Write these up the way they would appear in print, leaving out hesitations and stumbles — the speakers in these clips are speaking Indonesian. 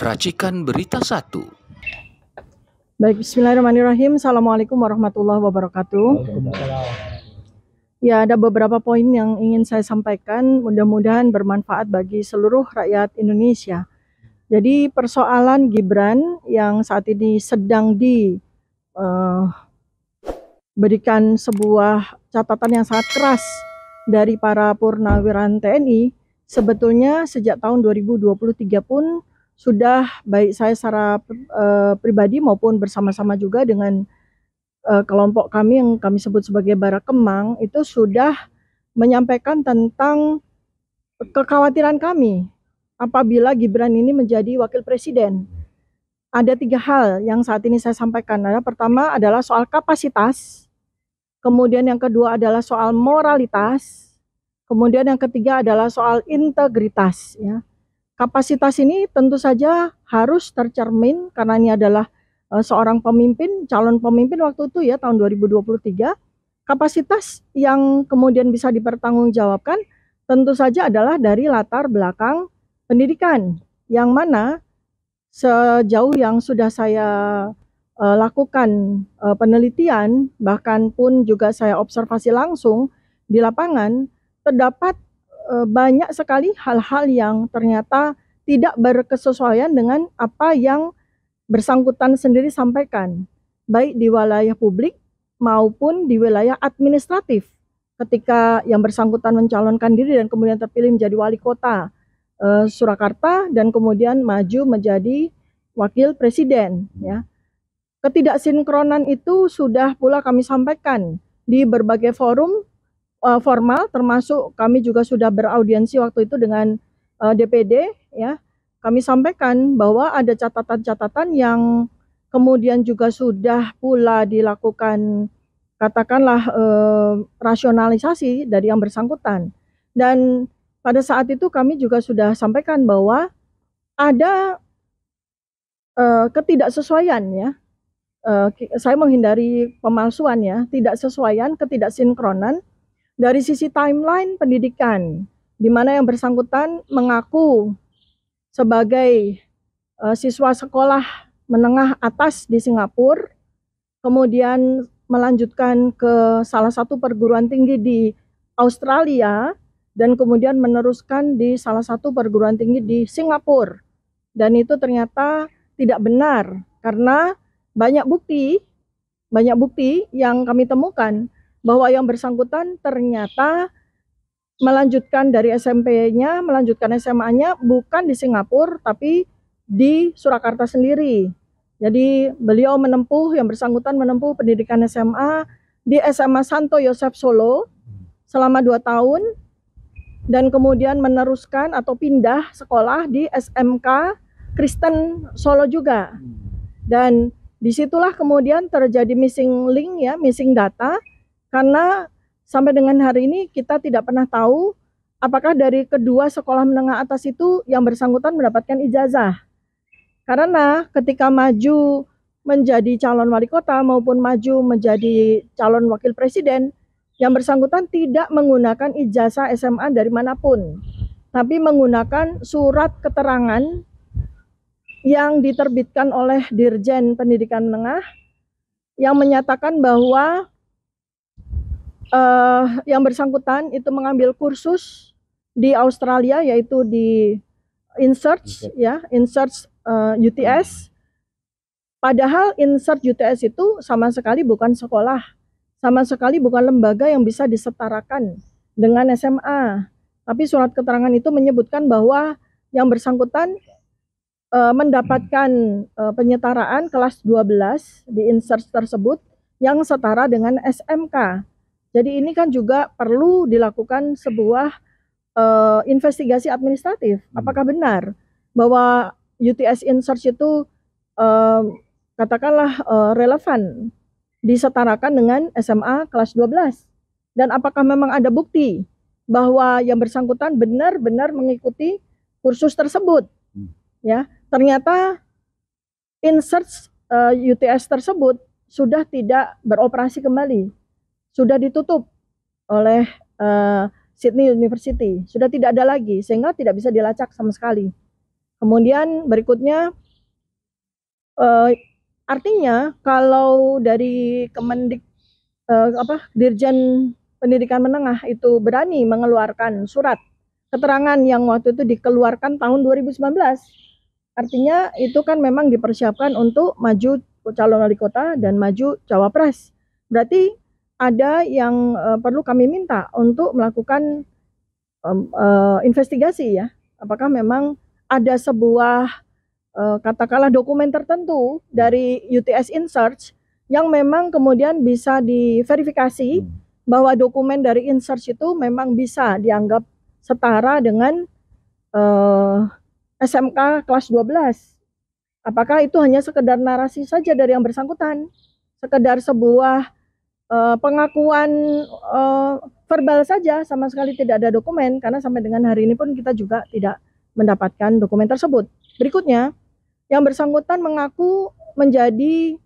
Racikan Berita 1. Baik, bismillahirrahmanirrahim. Assalamualaikum warahmatullahi wabarakatuh. Ya, ada beberapa poin yang ingin saya sampaikan, mudah-mudahan bermanfaat bagi seluruh rakyat Indonesia. Jadi persoalan Gibran yang saat ini sedang diberikan sebuah catatan yang sangat keras dari para purnawiran TNI, sebetulnya sejak tahun 2023 pun sudah baik saya secara pribadi maupun bersama-sama juga dengan kelompok kami yang kami sebut sebagai Barakemang itu sudah menyampaikan tentang kekhawatiran kami apabila Gibran ini menjadi wakil presiden. Ada 3 hal yang saat ini saya sampaikan. Pertama adalah soal kapasitas, kemudian yang kedua adalah soal moralitas, kemudian yang ketiga adalah soal integritas. Ya. Kapasitas ini tentu saja harus tercermin karena ini adalah seorang pemimpin, calon pemimpin waktu itu ya tahun 2023. Kapasitas yang kemudian bisa dipertanggungjawabkan tentu saja adalah dari latar belakang pendidikan, yang mana sejauh yang sudah saya lakukan penelitian, bahkan pun juga saya observasi langsung di lapangan, terdapat banyak sekali hal-hal yang ternyata tidak berkesesuaian dengan apa yang bersangkutan sendiri sampaikan, baik di wilayah publik maupun di wilayah administratif. Ketika yang bersangkutan mencalonkan diri dan kemudian terpilih menjadi wali kota Surakarta dan kemudian maju menjadi wakil presiden. Ya. Ketidaksinkronan itu sudah pula kami sampaikan di berbagai forum formal, termasuk kami juga sudah beraudiensi waktu itu dengan DPD, ya. Kami sampaikan bahwa ada catatan-catatan yang kemudian juga sudah pula dilakukan, katakanlah rasionalisasi dari yang bersangkutan. Dan pada saat itu kami juga sudah sampaikan bahwa ada ketidaksesuaian, ya. Saya menghindari pemalsuan, ya, ketidaksesuaian, ketidaksinkronan dari sisi timeline pendidikan, di mana yang bersangkutan mengaku sebagai siswa sekolah menengah atas di Singapura, kemudian melanjutkan ke salah satu perguruan tinggi di Australia, dan kemudian meneruskan di salah satu perguruan tinggi di Singapura. Dan itu ternyata tidak benar, karena banyak bukti yang kami temukan bahwa yang bersangkutan ternyata melanjutkan dari SMP-nya, melanjutkan SMA-nya bukan di Singapura, tapi di Surakarta sendiri. Jadi beliau yang bersangkutan menempuh pendidikan SMA di SMA Santo Yosef Solo selama 2 tahun, dan kemudian meneruskan atau pindah sekolah di SMK Kristen Solo juga. Dan disitulah kemudian terjadi missing link, ya, missing data, karena sampai dengan hari ini kita tidak pernah tahu apakah dari kedua sekolah menengah atas itu yang bersangkutan mendapatkan ijazah. Karena ketika maju menjadi calon wali kota maupun maju menjadi calon wakil presiden, yang bersangkutan tidak menggunakan ijazah SMA dari manapun, tapi menggunakan surat keterangan yang diterbitkan oleh Dirjen Pendidikan Menengah yang menyatakan bahwa yang bersangkutan itu mengambil kursus di Australia, yaitu di InSearch, ya, InSearch UTS. Padahal InSearch UTS itu sama sekali bukan sekolah, sama sekali bukan lembaga yang bisa disetarakan dengan SMA. Tapi surat keterangan itu menyebutkan bahwa yang bersangkutan mendapatkan penyetaraan kelas 12 di InSearch tersebut yang setara dengan SMK. Jadi ini kan juga perlu dilakukan sebuah investigasi administratif. Apakah benar bahwa UTS InSearch itu katakanlah relevan disetarakan dengan SMA kelas 12? Dan apakah memang ada bukti bahwa yang bersangkutan benar-benar mengikuti kursus tersebut? Ya, ternyata InSearch UTS tersebut sudah tidak beroperasi kembali, sudah ditutup oleh Sydney University, sudah tidak ada lagi, sehingga tidak bisa dilacak sama sekali. Kemudian berikutnya, artinya kalau dari Dirjen Pendidikan Menengah itu berani mengeluarkan surat keterangan yang waktu itu dikeluarkan tahun 2019, artinya itu kan memang dipersiapkan untuk maju calon wali kota dan maju cawapres. Berarti ada yang perlu kami minta untuk melakukan investigasi ya, apakah memang ada sebuah katakanlah dokumen tertentu dari UTS InSearch yang memang kemudian bisa diverifikasi bahwa dokumen dari InSearch itu memang bisa dianggap setara dengan SMK kelas 12. Apakah itu hanya sekedar narasi saja dari yang bersangkutan, sekedar sebuah pengakuan verbal saja, sama sekali tidak ada dokumen, karena sampai dengan hari ini pun kita juga tidak mendapatkan dokumen tersebut. Berikutnya, yang bersangkutan mengaku menjadi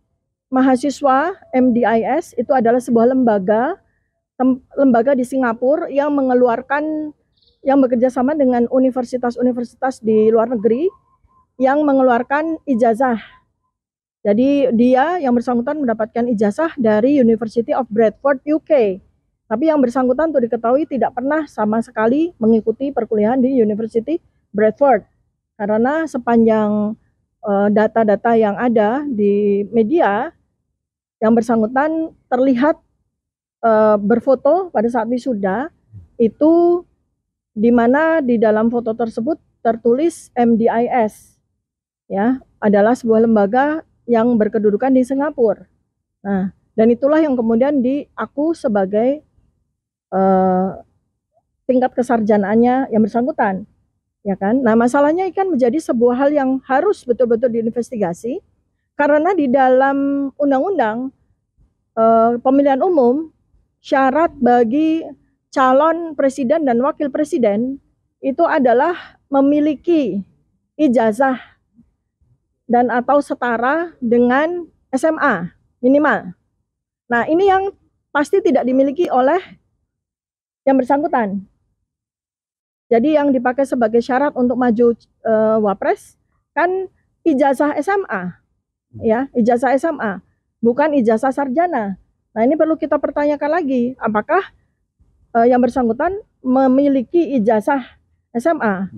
mahasiswa MDIS, itu adalah sebuah lembaga di Singapura yang bekerja sama dengan universitas-universitas di luar negeri yang mengeluarkan ijazah. Jadi dia yang bersangkutan mendapatkan ijazah dari University of Bradford, UK. Tapi yang bersangkutan untuk diketahui tidak pernah sama sekali mengikuti perkuliahan di University Bradford. Karena sepanjang data-data yang ada di media, yang bersangkutan terlihat berfoto pada saat wisuda, itu di mana di dalam foto tersebut tertulis MDIS, ya, adalah sebuah lembaga yang berkedudukan di Singapura. Nah, dan itulah yang kemudian diaku sebagai tingkat kesarjanaannya yang bersangkutan, ya kan? Nah, masalahnya kan menjadi sebuah hal yang harus betul-betul diinvestigasi, karena di dalam undang-undang pemilihan umum, syarat bagi calon presiden dan wakil presiden itu adalah memiliki ijazah dan atau setara dengan SMA minimal. Nah, ini yang pasti tidak dimiliki oleh yang bersangkutan. Jadi yang dipakai sebagai syarat untuk maju wapres kan ijazah SMA, ya, ijazah SMA, bukan ijazah sarjana. Nah, ini perlu kita pertanyakan lagi, apakah yang bersangkutan memiliki ijazah SMA?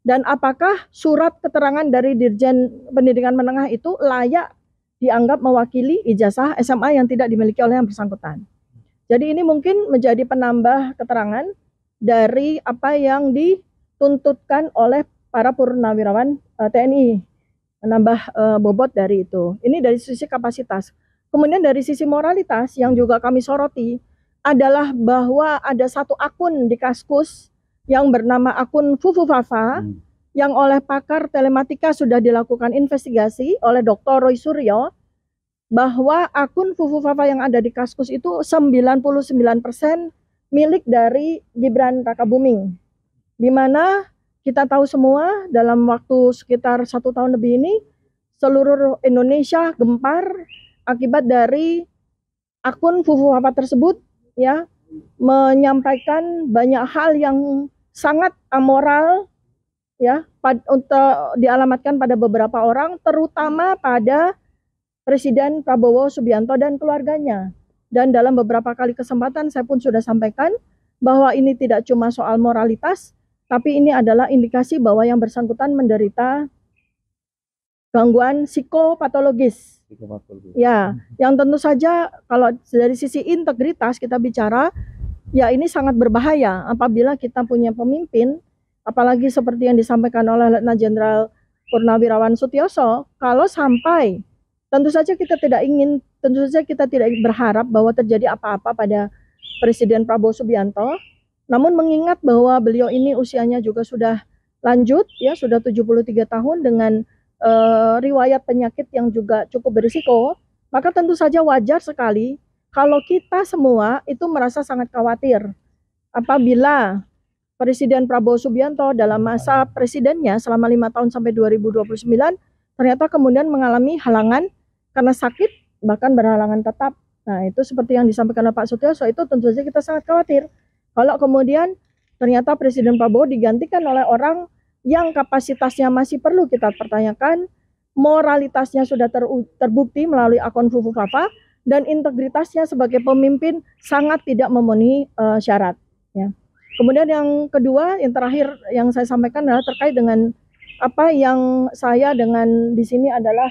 Dan apakah surat keterangan dari Dirjen Pendidikan Menengah itu layak dianggap mewakili ijazah SMA yang tidak dimiliki oleh yang bersangkutan? Jadi ini mungkin menjadi penambah keterangan dari apa yang dituntutkan oleh para purnawirawan TNI, menambah bobot dari itu. Ini dari sisi kapasitas. Kemudian dari sisi moralitas yang juga kami soroti adalah bahwa ada satu akun di Kaskus yang bernama akun Fufu Fafa, yang oleh pakar telematika sudah dilakukan investigasi oleh Dr. Roy Suryo, bahwa akun Fufu Fafa yang ada di Kaskus itu 99% milik dari Gibran Rakabuming, di mana kita tahu semua dalam waktu sekitar 1 tahun lebih ini seluruh Indonesia gempar akibat dari akun Fufu Fafa tersebut, ya, menyampaikan banyak hal yang sangat amoral, ya, untuk dialamatkan pada beberapa orang, terutama pada Presiden Prabowo Subianto dan keluarganya. Dan dalam beberapa kali kesempatan saya pun sudah sampaikan bahwa ini tidak cuma soal moralitas, tapi ini adalah indikasi bahwa yang bersangkutan menderita gangguan psikopatologis. Ya, yang tentu saja kalau dari sisi integritas kita bicara, ya ini sangat berbahaya apabila kita punya pemimpin, apalagi seperti yang disampaikan oleh Letnan Jenderal Purnawirawan Sutioso, kalau sampai tentu saja kita tidak berharap bahwa terjadi apa-apa pada Presiden Prabowo Subianto. Namun mengingat bahwa beliau ini usianya juga sudah lanjut, ya, sudah 73 tahun dengan riwayat penyakit yang juga cukup berisiko, maka tentu saja wajar sekali kalau kita semua itu merasa sangat khawatir apabila Presiden Prabowo Subianto dalam masa presidennya selama 5 tahun sampai 2029 ternyata kemudian mengalami halangan karena sakit, bahkan berhalangan tetap. Nah, itu seperti yang disampaikan oleh Pak Sutioso, itu tentu saja kita sangat khawatir kalau kemudian ternyata Presiden Prabowo digantikan oleh orang yang kapasitasnya masih perlu kita pertanyakan, moralitasnya sudah terbukti melalui akun Fufu Fafa, dan integritasnya sebagai pemimpin sangat tidak memenuhi syarat. Ya. Kemudian yang kedua, yang terakhir yang saya sampaikan adalah terkait dengan apa yang saya dengan di sini adalah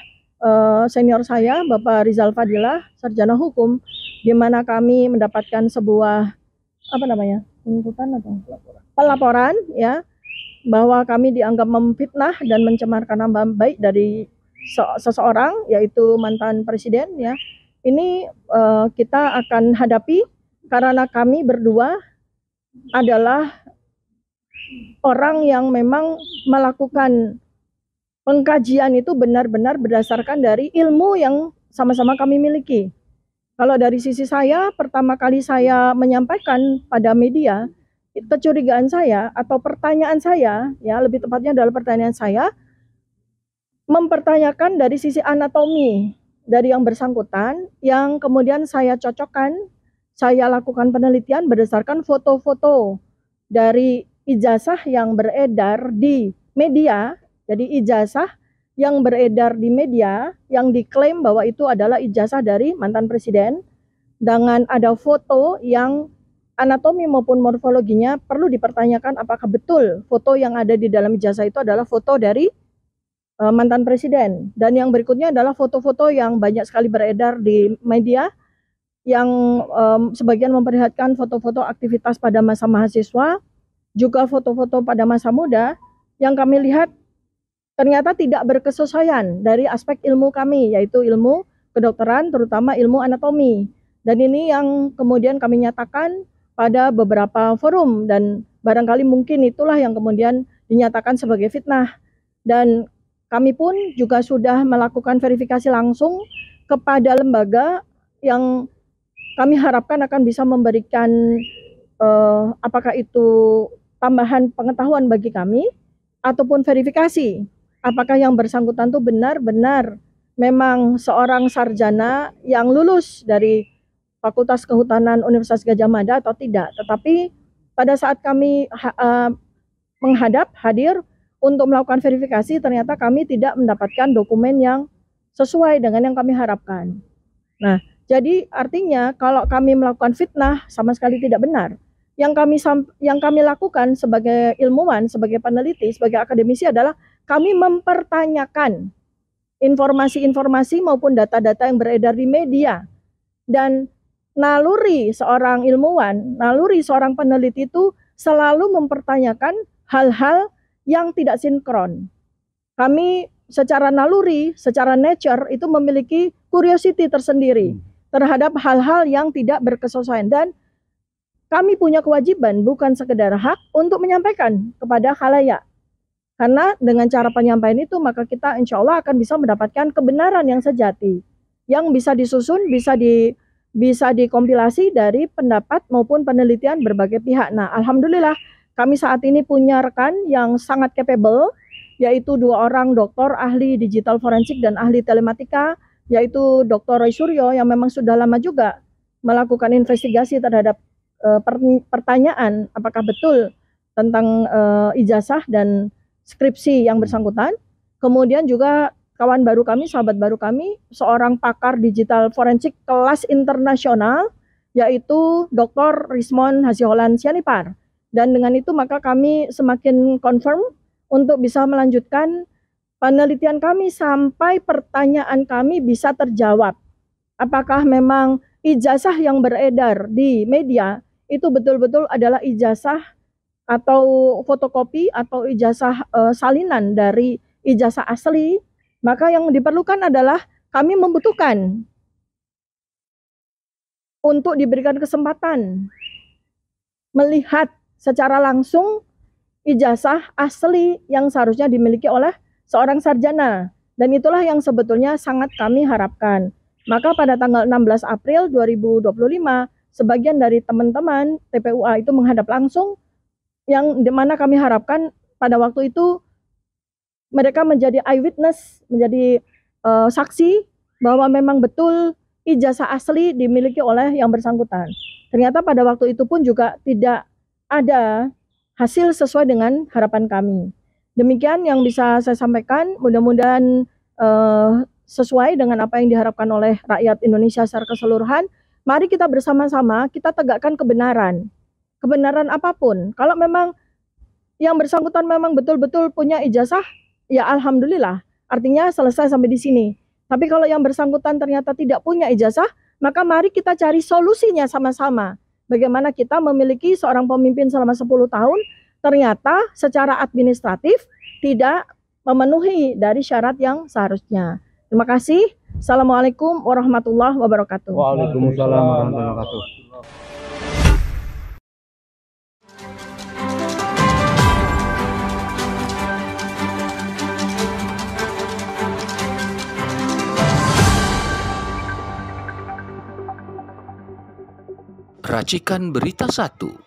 senior saya, Bapak Rizal Fadilah, sarjana hukum, di mana kami mendapatkan sebuah tuntutan atau pelaporan, ya, bahwa kami dianggap memfitnah dan mencemarkan nama baik dari seseorang, yaitu mantan presiden, ya. Ini kita akan hadapi karena kami berdua adalah orang yang memang melakukan pengkajian itu benar-benar berdasarkan dari ilmu yang sama-sama kami miliki. Kalau dari sisi saya, pertama kali saya menyampaikan pada media kecurigaan saya atau pertanyaan saya, ya lebih tepatnya adalah pertanyaan saya, mempertanyakan dari sisi anatomi dari yang bersangkutan, yang kemudian saya cocokkan, saya lakukan penelitian berdasarkan foto-foto dari ijazah yang beredar di media. Jadi ijazah yang beredar di media yang diklaim bahwa itu adalah ijazah dari mantan presiden, dengan ada foto yang anatomi maupun morfologinya perlu dipertanyakan apakah betul foto yang ada di dalam ijazah itu adalah foto dari mantan presiden. Dan yang berikutnya adalah foto-foto yang banyak sekali beredar di media yang sebagian memperlihatkan foto-foto aktivitas pada masa mahasiswa, juga foto-foto pada masa muda, yang kami lihat ternyata tidak berkesesuaian dari aspek ilmu kami, yaitu ilmu kedokteran, terutama ilmu anatomi. Dan ini yang kemudian kami nyatakan pada beberapa forum, dan barangkali mungkin itulah yang kemudian dinyatakan sebagai fitnah. Dan kami pun juga sudah melakukan verifikasi langsung kepada lembaga yang kami harapkan akan bisa memberikan apakah itu tambahan pengetahuan bagi kami, ataupun verifikasi apakah yang bersangkutan itu benar-benar memang seorang sarjana yang lulus dari Fakultas Kehutanan Universitas Gadjah Mada atau tidak. Tetapi pada saat kami hadir untuk melakukan verifikasi, ternyata kami tidak mendapatkan dokumen yang sesuai dengan yang kami harapkan. Nah, jadi artinya kalau kami melakukan fitnah sama sekali tidak benar. Yang kami lakukan sebagai ilmuwan, sebagai peneliti, sebagai akademisi adalah kami mempertanyakan informasi-informasi maupun data-data yang beredar di media. Dan naluri seorang ilmuwan, naluri seorang peneliti itu selalu mempertanyakan hal-hal yang tidak sinkron. Kami secara naluri, secara nature itu memiliki curiosity tersendiri terhadap hal-hal yang tidak berkesesuaian, dan kami punya kewajiban bukan sekedar hak untuk menyampaikan kepada khalayak. Karena dengan cara penyampaian itu maka kita insya Allah akan bisa mendapatkan kebenaran yang sejati, yang bisa disusun, bisa dikompilasi dari pendapat maupun penelitian berbagai pihak. Nah, alhamdulillah kami saat ini punya rekan yang sangat capable, yaitu 2 orang doktor ahli digital forensik dan ahli telematika, yaitu Dr. Roy Suryo yang memang sudah lama juga melakukan investigasi terhadap pertanyaan apakah betul tentang ijazah dan skripsi yang bersangkutan. Kemudian juga kawan baru kami, sahabat baru kami, seorang pakar digital forensik kelas internasional, yaitu Dr. Rismon Hasiholan Sianipar. Dan dengan itu maka kami semakin confirm untuk bisa melanjutkan penelitian kami sampai pertanyaan kami bisa terjawab. Apakah memang ijazah yang beredar di media itu betul-betul adalah ijazah atau fotokopi atau ijazah salinan dari ijazah asli? Maka yang diperlukan adalah kami membutuhkan untuk diberikan kesempatan melihat secara langsung ijazah asli yang seharusnya dimiliki oleh seorang sarjana. Dan itulah yang sebetulnya sangat kami harapkan. Maka pada tanggal 16 April 2025, sebagian dari teman-teman TPUA itu menghadap langsung, yang dimana kami harapkan pada waktu itu mereka menjadi eyewitness, menjadi saksi bahwa memang betul ijazah asli dimiliki oleh yang bersangkutan. Ternyata pada waktu itu pun juga tidak ada hasil sesuai dengan harapan kami. Demikian yang bisa saya sampaikan, mudah-mudahan sesuai dengan apa yang diharapkan oleh rakyat Indonesia secara keseluruhan. Mari kita bersama-sama, kita tegakkan kebenaran. Kebenaran apapun. Kalau memang yang bersangkutan memang betul-betul punya ijazah, ya alhamdulillah. Artinya selesai sampai di sini. Tapi kalau yang bersangkutan ternyata tidak punya ijazah, maka mari kita cari solusinya sama-sama. Bagaimana kita memiliki seorang pemimpin selama 10 tahun, ternyata secara administratif tidak memenuhi dari syarat yang seharusnya. Terima kasih. Assalamualaikum warahmatullahi wabarakatuh. Waalaikumsalam warahmatullahi wabarakatuh. Racikan Berita 1.